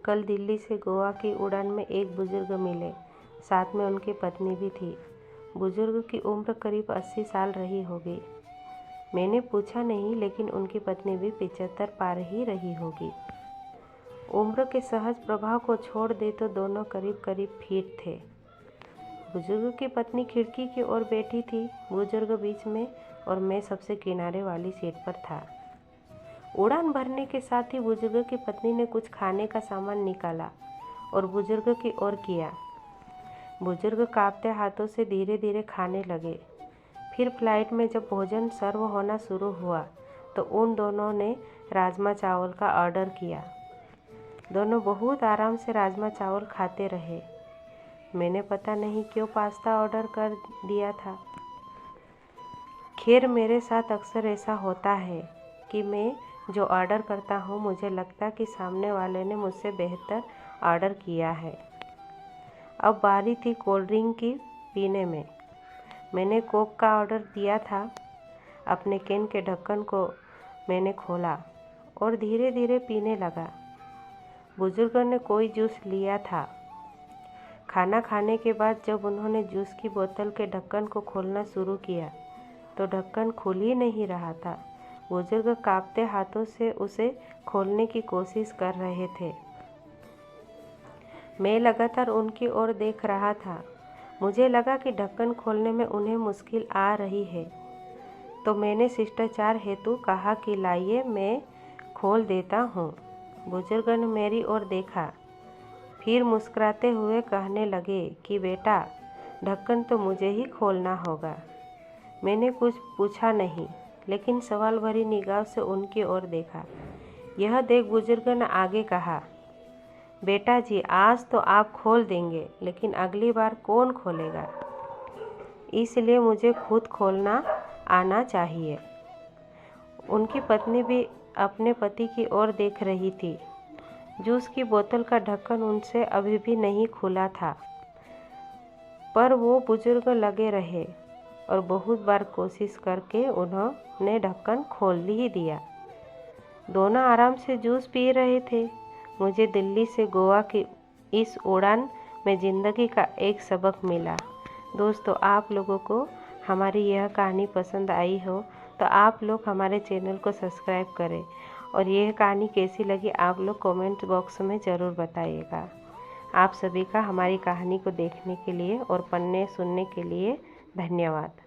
कल दिल्ली से गोवा की उड़ान में एक बुजुर्ग मिले, साथ में उनकी पत्नी भी थी। बुजुर्ग की उम्र करीब 80 साल रही होगी। मैंने पूछा नहीं, लेकिन उनकी पत्नी भी 75 पार ही रही होगी। उम्र के सहज प्रभाव को छोड़ दे तो दोनों करीब करीब फिट थे। बुजुर्ग की पत्नी खिड़की की ओर बैठी थी, बुजुर्ग बीच में और मैं सबसे किनारे वाली सीट पर था। उड़ान भरने के साथ ही बुजुर्ग की पत्नी ने कुछ खाने का सामान निकाला और बुजुर्ग की ओर किया। बुजुर्ग कांपते हाथों से धीरे धीरे खाने लगे। फिर फ्लाइट में जब भोजन सर्व होना शुरू हुआ तो उन दोनों ने राजमा चावल का ऑर्डर किया। दोनों बहुत आराम से राजमा चावल खाते रहे। मैंने पता नहीं क्यों पास्ता ऑर्डर कर दिया था। खैर, मेरे साथ अक्सर ऐसा होता है कि मैं जो ऑर्डर करता हूँ, मुझे लगता कि सामने वाले ने मुझसे बेहतर ऑर्डर किया है। अब बारी थी कोल्ड ड्रिंक की पीने में। मैंने कोक का ऑर्डर दिया था। अपने कैन के ढक्कन को मैंने खोला और धीरे धीरे पीने लगा। बुजुर्ग ने कोई जूस लिया था। खाना खाने के बाद जब उन्होंने जूस की बोतल के ढक्कन को खोलना शुरू किया तो ढक्कन खुल ही नहीं रहा था। बुजुर्ग कांपते हाथों से उसे खोलने की कोशिश कर रहे थे। मैं लगातार उनकी ओर देख रहा था। मुझे लगा कि ढक्कन खोलने में उन्हें मुश्किल आ रही है, तो मैंने शिष्टाचार हेतु कहा कि लाइए, मैं खोल देता हूँ। बुजुर्ग ने मेरी ओर देखा, फिर मुस्कुराते हुए कहने लगे कि बेटा, ढक्कन तो मुझे ही खोलना होगा। मैंने कुछ पूछा नहीं, लेकिन सवाल भरी निगाह से उनकी ओर देखा। यह देख बुजुर्ग ने आगे कहा, बेटा जी, आज तो आप खोल देंगे, लेकिन अगली बार कौन खोलेगा? इसलिए मुझे खुद खोलना आना चाहिए। उनकी पत्नी भी अपने पति की ओर देख रही थी। जूस की बोतल का ढक्कन उनसे अभी भी नहीं खुला था, पर वो बुजुर्ग लगे रहे और बहुत बार कोशिश करके उन्होंने ढक्कन खोल ही दिया। दोनों आराम से जूस पी रहे थे। मुझे दिल्ली से गोवा की इस उड़ान में ज़िंदगी का एक सबक मिला। दोस्तों, आप लोगों को हमारी यह कहानी पसंद आई हो तो आप लोग हमारे चैनल को सब्सक्राइब करें और यह कहानी कैसी लगी आप लोग कमेंट बॉक्स में ज़रूर बताइएगा। आप सभी का हमारी कहानी को देखने के लिए और पढ़ने सुनने के लिए धन्यवाद।